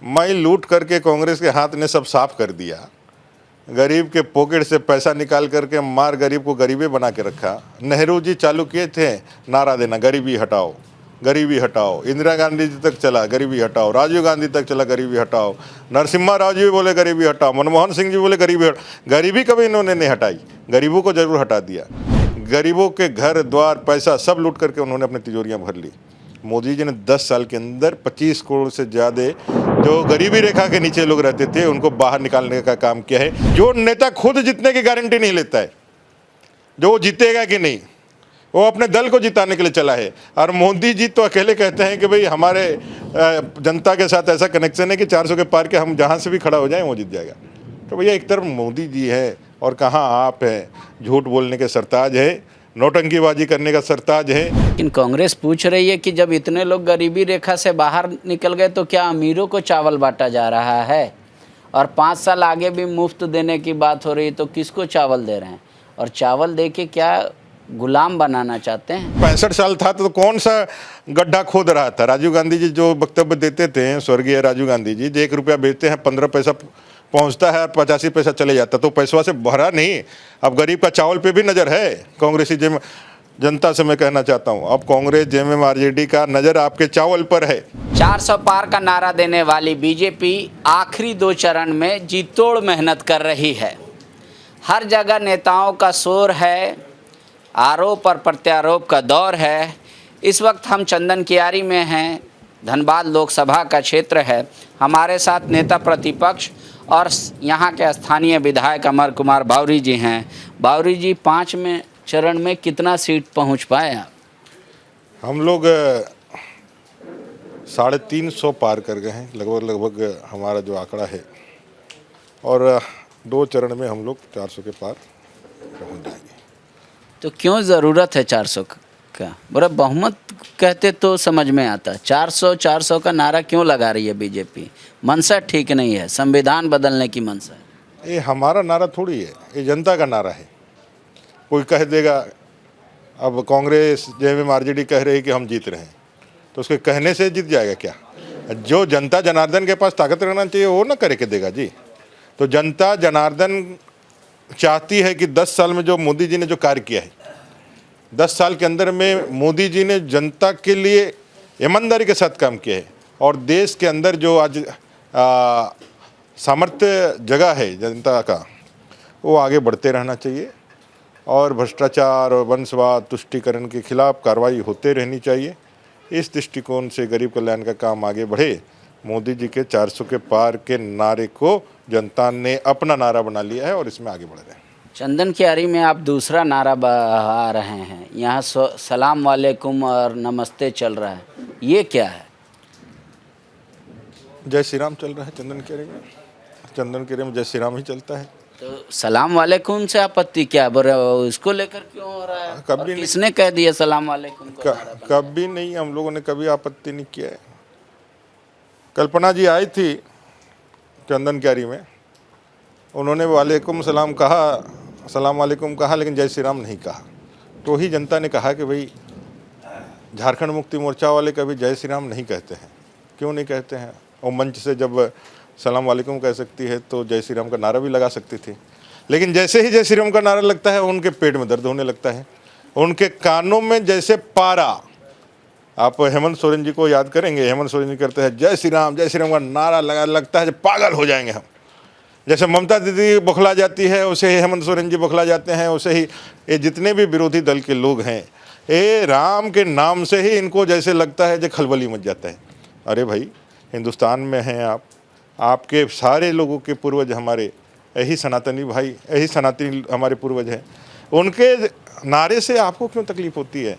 मैं लूट करके कांग्रेस के हाथ ने सब साफ कर दिया, गरीब के पॉकेट से पैसा निकाल करके मार गरीब को गरीबी बना के रखा। नेहरू जी चालू किए थे नारा देना, गरीबी हटाओ, गरीबी हटाओ। इंदिरा गांधी जी तक चला गरीबी हटाओ, राजीव गांधी तक चला गरीबी हटाओ, नरसिम्हा राव जी भी बोले गरीबी हटाओ, मनमोहन सिंह जी बोले गरीबी हटाओ। गरीबी कभी इन्होंने नहीं हटाई, गरीबों को जरूर हटा दिया। गरीबों के घर द्वार पैसा सब लूट करके उन्होंने अपनी तिजोरियां भर ली। मोदी जी ने 10 साल के अंदर 25 करोड़ से ज़्यादा जो गरीबी रेखा के नीचे लोग रहते थे उनको बाहर निकालने का काम किया है। जो नेता खुद जीतने की गारंटी नहीं लेता है, जो वो जीतेगा कि नहीं, वो अपने दल को जिताने के लिए चला है। और मोदी जी तो अकेले कहते हैं कि भाई हमारे जनता के साथ ऐसा कनेक्शन है कि 400 के पार के हम जहाँ से भी खड़ा हो जाएं वो जीत जाएगा। तो भैया एक तरफ मोदी जी है और कहाँ आप हैं, झूठ बोलने के सरताज है, नौटंकीबाजी करने का सरताज है। लेकिन कांग्रेस पूछ रही है कि जब इतने लोग गरीबी रेखा से बाहर निकल गए तो क्या अमीरों को चावल बांटा जा रहा है? और 5 साल आगे भी मुफ्त देने की बात हो रही है, तो किसको चावल दे रहे हैं? और चावल दे के क्या गुलाम बनाना चाहते हैं? 65 साल था तो कौन सा गड्ढा खोद रहा था? राजीव गांधी जी जो वक्तव्य देते थे, स्वर्गीय राजीव गांधी जी, जो 1 रुपया बेचते हैं 15 पैसा पहुंचता है और 85 पैसा चले जाता, तो पैसवा से भरा नहीं। अब गरीब का चावल पे भी नज़र है। कांग्रेसी जनता से मैं कहना चाहता हूं, अब कांग्रेस जेएमएम-आरजेडी का नज़र आपके चावल पर है। 400 पार का नारा देने वाली बीजेपी आखिरी 2 चरण में जी तोड़ मेहनत कर रही है। हर जगह नेताओं का शोर है, आरोप और प्रत्यारोप का दौर है। इस वक्त हम चंदन कियारी में हैं, धनबाद लोकसभा का क्षेत्र है। हमारे साथ नेता प्रतिपक्ष और यहाँ के स्थानीय विधायक अमर कुमार बावरी जी हैं। बावरी जी, 5 चरण में कितना सीट पहुँच पाए आप? हम लोग 350 पार कर गए हैं लगभग हमारा जो आंकड़ा है, और 2 चरण में हम लोग 400 के पार पहुँच जाएंगे। तो क्यों ज़रूरत है 400 का? बुरा बहुमत कहते तो समझ में आता। 400 का नारा क्यों लगा रही है बीजेपी? मनसा ठीक नहीं है, संविधान बदलने की मनसा है। ये हमारा नारा थोड़ी है, ये जनता का नारा है। कोई कह देगा, अब कांग्रेस जेएमएम-आरजेडी कह रही है कि हम जीत रहे हैं, तो उसके कहने से जीत जाएगा क्या? जो जनता जनार्दन के पास ताकत रहना चाहिए वो ना करे के देगा जी। तो जनता जनार्दन चाहती है कि 10 साल में जो मोदी जी ने जो कार्य किया है, 10 साल के अंदर में मोदी जी ने जनता के लिए ईमानदारी के साथ काम किया है। और देश के अंदर जो आज सामर्थ्य जगह है जनता का, वो आगे बढ़ते रहना चाहिए। और भ्रष्टाचार और वंशवाद तुष्टीकरण के खिलाफ कार्रवाई होते रहनी चाहिए। इस दृष्टिकोण से गरीब कल्याण का काम आगे बढ़े। मोदी जी के 400 के पार के नारे को जनता ने अपना नारा बना लिया है और इसमें आगे बढ़ रहे हैं। चंदन कियारी में आप दूसरा नारा बहा रहे हैं, यहाँ सलाम वालेकुम और नमस्ते चल रहा है, ये क्या है? जय श्री राम चल रहा है चंदन कियारी में। चंदन कियारी में जय श्री राम ही चलता है। तो सलाम वालेकुम से आपत्ति क्या? इसको लेकर क्यों हो रहा है? कभी किसने कह दिया सलाम वालेकुम को? कभी नहीं, हम लोगों ने कभी आपत्ति नहीं किया है। कल्पना जी आई थी चंदन कियारी में, उन्होंने वालेकुम सलाम कहा, सलाम वालेकुम कहा, लेकिन जय श्री राम नहीं कहा। तो ही जनता ने कहा कि भाई झारखंड मुक्ति मोर्चा वाले कभी जय श्री राम नहीं कहते हैं, क्यों नहीं कहते हैं? और मंच से जब सलाम वालेकुम कह सकती है तो जय श्री राम का नारा भी लगा सकती थी। लेकिन जैसे ही जय श्री राम का नारा लगता है उनके पेट में दर्द होने लगता है, उनके कानों में जैसे पारा। आप हेमंत सोरेन जी को याद करेंगे, हेमंत सोरेन जी करते हैं जय श्री राम का नारा लगा, लगता है पागल हो जाएंगे हम। जैसे ममता दीदी बौखला जाती है, उसे ही हेमंत सोरेन जी बौखला जाते हैं, उसे ही ये जितने भी विरोधी दल के लोग हैं, ये राम के नाम से ही इनको जैसे लगता है जो खलबली मच जाता है। अरे भाई, हिंदुस्तान में हैं आप, आपके सारे लोगों के पूर्वज हमारे यही सनातनी भाई, यही सनातनी हमारे पूर्वज हैं। उनके नारे से आपको क्यों तकलीफ होती है?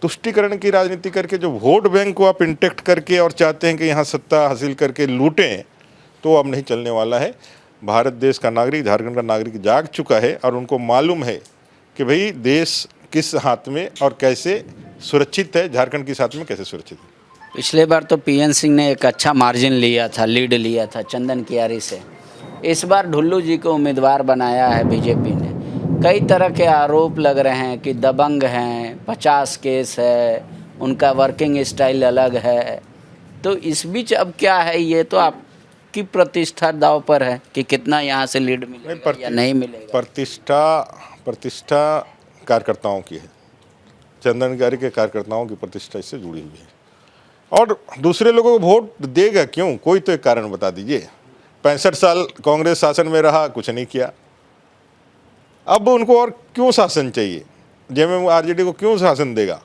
तुष्टीकरण की राजनीति करके जो वोट बैंक को आप इंटेक्ट करके और चाहते हैं कि यहाँ सत्ता हासिल करके लूटें, तो अब नहीं चलने वाला है। भारत देश का नागरिक, झारखंड का नागरिक जाग चुका है और उनको मालूम है कि भाई देश किस हाथ में और कैसे सुरक्षित है, झारखंड किस हाथ में कैसे सुरक्षित है। पिछले बार तो पीएन सिंह ने एक अच्छा मार्जिन लिया था, लीड लिया था चंदन कियारी से। इस बार ढुल्लू जी को उम्मीदवार बनाया है बीजेपी ने। कई तरह के आरोप लग रहे हैं कि दबंग हैं, 50 केस है, उनका वर्किंग स्टाइल अलग है। तो इस बीच अब क्या है, ये तो आपकी प्रतिष्ठा दाव पर है कि कितना यहाँ से लीड मिलेगा या नहीं मिलेगा। प्रतिष्ठा कार्यकर्ताओं की है, चंदनकारी के कार्यकर्ताओं की प्रतिष्ठा इससे जुड़ी हुई है। और दूसरे लोगों को वोट देगा क्यों, कोई तो एक कारण बता दीजिए। 65 साल कांग्रेस शासन में रहा, कुछ नहीं किया, अब उनको और क्यों शासन चाहिए? जेएमएम आरजेडी को क्यों शासन देगा?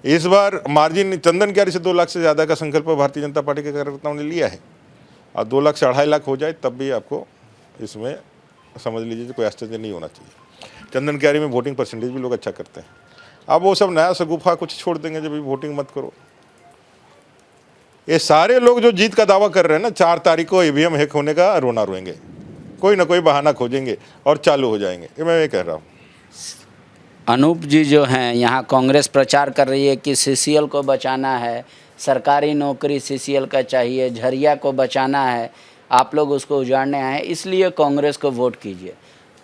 इस बार मार्जिन चंदनकारी से 2 लाख से ज़्यादा का संकल्प भारतीय जनता पार्टी के कार्यकर्ताओं ने लिया है, और 2 लाख से 2.5 लाख हो जाए तब भी आपको इसमें समझ लीजिए कोई आश्चर्य नहीं होना चाहिए। चंदनकारी में वोटिंग परसेंटेज भी लोग अच्छा करते हैं। अब वो सब नया सगुफा कुछ छोड़ देंगे जब भी वोटिंग मत करो। ये सारे लोग जो जीत का दावा कर रहे हैं ना, 4 तारीख को ईवीएम हैक होने का रोना रोएंगे, कोई ना कोई बहाना खोजेंगे और चालू हो जाएंगे। ये मैं ये कह रहा हूँ। अनूप जी जो हैं यहाँ कांग्रेस प्रचार कर रही है कि सीसीएल को बचाना है, सरकारी नौकरी सीसीएल का चाहिए, झरिया को बचाना है, आप लोग उसको उजाड़ने आए हैं, इसलिए कांग्रेस को वोट कीजिए।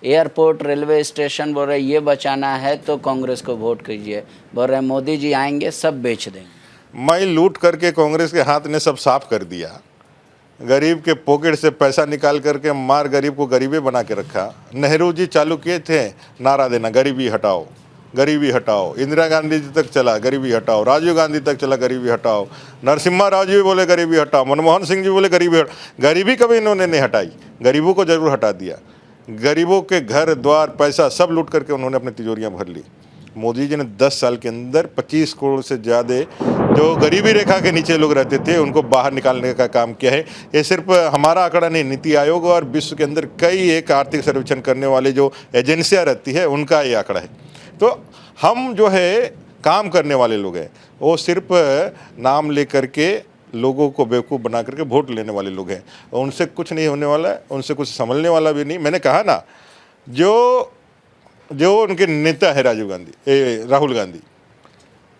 एयरपोर्ट, रेलवे स्टेशन बोल रहे ये बचाना है तो कांग्रेस को वोट कीजिए। बोल रहे मोदी जी आएंगे सब बेच देंगे। मैं लूट करके कांग्रेस के हाथ ने सब साफ कर दिया, गरीब के पॉकेट से पैसा निकाल करके मार गरीब को गरीबी बना के रखा। नेहरू जी चालू किए थे नारा देना, गरीबी हटाओ, गरीबी हटाओ। इंदिरा गांधी जी तक चला, गरीबी हटाओ। राजीव गांधी तक चला, गरीबी हटाओ। नरसिम्हा राव जी भी बोले गरीबी हटाओ। मनमोहन सिंह जी बोले गरीबी हटाओ। गरीबी कभी इन्होंने नहीं हटाई, गरीबों को जरूर हटा दिया। गरीबों के घर द्वार पैसा सब लूट करके उन्होंने अपनी तिजोरियाँ भर ली। मोदी जी ने 10 साल के अंदर 25 करोड़ से ज़्यादा जो गरीबी रेखा के नीचे लोग रहते थे उनको बाहर निकालने का काम किया है। ये सिर्फ हमारा आंकड़ा नहीं, नीति आयोग और विश्व के अंदर कई एक आर्थिक सर्वेक्षण करने वाले जो एजेंसियां रहती है उनका ये आंकड़ा है। तो हम जो है काम करने वाले लोग हैं, वो सिर्फ नाम ले करके लोगों को बेवकूफ़ बना करके वोट लेने वाले लोग हैं। उनसे कुछ नहीं होने वाला है, उनसे कुछ संभलने वाला भी नहीं। मैंने कहा ना, जो उनके नेता है राहुल गांधी,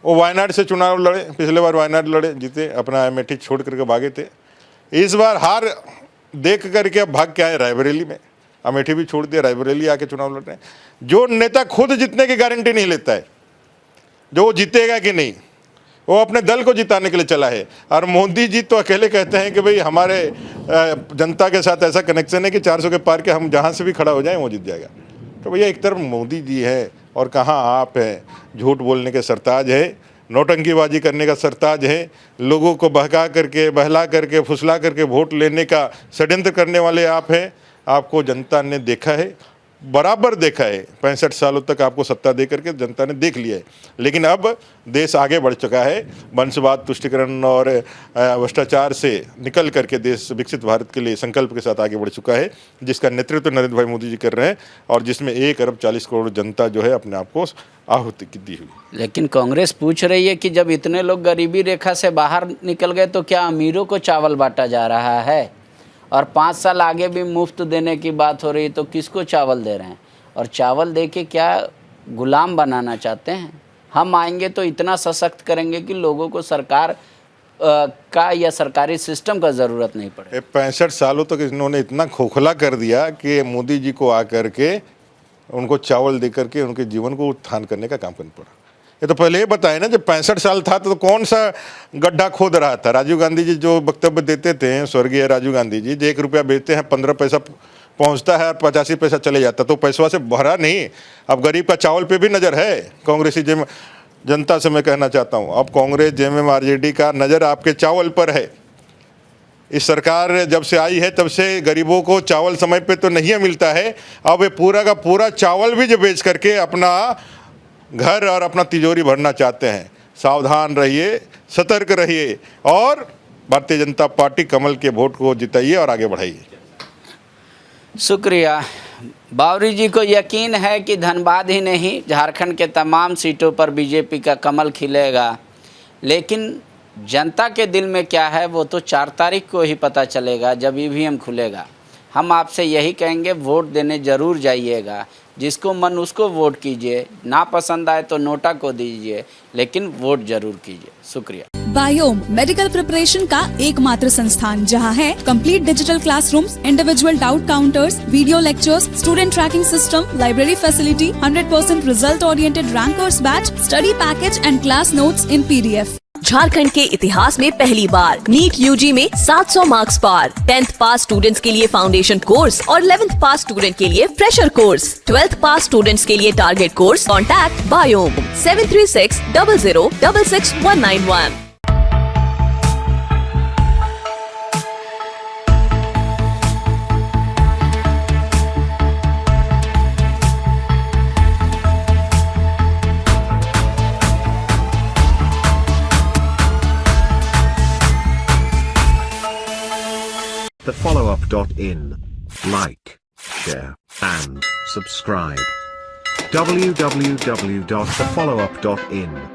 वो वायनाड से चुनाव लड़े, पिछले बार वायनाड लड़े, जीते, अपना अमेठी छोड़ करके भागे थे। इस बार हार देख करके अब भाग के आए रायबरेली में, अमेठी भी छोड़ दिया, रायबरेली आके चुनाव लड़ रहे हैं। जो नेता खुद जीतने की गारंटी नहीं लेता है, जो वो जीतेगा कि नहीं, वो अपने दल को जिताने के लिए चला है। और मोदी जी तो अकेले कहते हैं कि भाई हमारे जनता के साथ ऐसा कनेक्शन है कि 400 के पार के हम जहाँ से भी खड़ा हो जाएं वो जीत जाएगा। तो भैया एक तरफ मोदी जी है और कहाँ आप हैं। झूठ बोलने के सरताज है, नौटंकीबाजी करने का सरताज है, लोगों को बहला करके फुसला करके वोट लेने का षड्यंत्र करने वाले आप हैं। आपको जनता ने देखा है, बराबर देखा है। 65 सालों तक आपको सत्ता दे करके जनता ने देख लिया है। लेकिन अब देश आगे बढ़ चुका है, वंशवाद, तुष्टिकरण और भ्रष्टाचार से निकल करके देश विकसित भारत के लिए संकल्प के साथ आगे बढ़ चुका है, जिसका नेतृत्व नरेंद्र भाई मोदी जी कर रहे हैं, और जिसमें 1 अरब 40 करोड़ जनता जो है अपने आप को आहुति दी हुई। लेकिन कांग्रेस पूछ रही है कि जब इतने लोग गरीबी रेखा से बाहर निकल गए तो क्या अमीरों को चावल बांटा जा रहा है? और 5 साल आगे भी मुफ्त देने की बात हो रही है, तो किसको चावल दे रहे हैं? और चावल दे के क्या गुलाम बनाना चाहते हैं? हम आएंगे तो इतना सशक्त करेंगे कि लोगों को सरकार का या सरकारी सिस्टम का ज़रूरत नहीं पड़े। 65 सालों तक इन्होंने इतना खोखला कर दिया कि मोदी जी को आकर के उनको चावल दे करके उनके जीवन को उत्थान करने का काम करना पड़ा। ये तो पहले ही बताया ना, जब 65 साल था तो कौन सा गड्ढा खोद रहा था। राजीव गांधी जी जो वक्तव्य देते थे, स्वर्गीय राजीव गांधी जी, जो 1 रुपया बेचते हैं 15 पैसा पहुंचता है और 85 पैसा चले जाता, तो पैसवा से भरा नहीं। अब गरीब का चावल पे भी नज़र है। कांग्रेसी जनता से मैं कहना चाहता हूँ, अब कांग्रेस जेएमएम आरजेडी का नज़र आपके चावल पर है। इस सरकार जब से आई है तब से गरीबों को चावल समय पे तो नहीं मिलता है। अब ये पूरा का पूरा चावल भी जो बेच करके अपना घर और अपना तिजोरी भरना चाहते हैं। सावधान रहिए, सतर्क रहिए और भारतीय जनता पार्टी कमल के वोट को जिताइए और आगे बढ़ाइए। शुक्रिया। बावरी जी को यकीन है कि धनबाद ही नहीं, झारखंड के तमाम सीटों पर बीजेपी का कमल खिलेगा। लेकिन जनता के दिल में क्या है वो तो 4 तारीख को ही पता चलेगा, जब ईवीएम खुलेगा। हम आपसे यही कहेंगे, वोट देने ज़रूर जाइएगा। जिसको मन उसको वोट कीजिए, ना पसंद आए तो नोटा को दीजिए, लेकिन वोट जरूर कीजिए। शुक्रिया। बायोम मेडिकल प्रिपरेशन का एकमात्र संस्थान जहां है complete digital classrooms, individual doubt counters, video lectures, student tracking system, library facility, 100% result oriented rankers batch, study package and class notes in PDF। Jharkhand के इतिहास में पहली बार नीट यूजी में 700 मार्क्स पार। 10th पास स्टूडेंट्स के लिए फाउंडेशन कोर्स और 11th पास student के लिए फ्रेशर कोर्स। 12th पास स्टूडेंट्स के लिए target course. Contact biome 7360066191। thefollowup.in. Like, share, and subscribe. www.thefollowup.in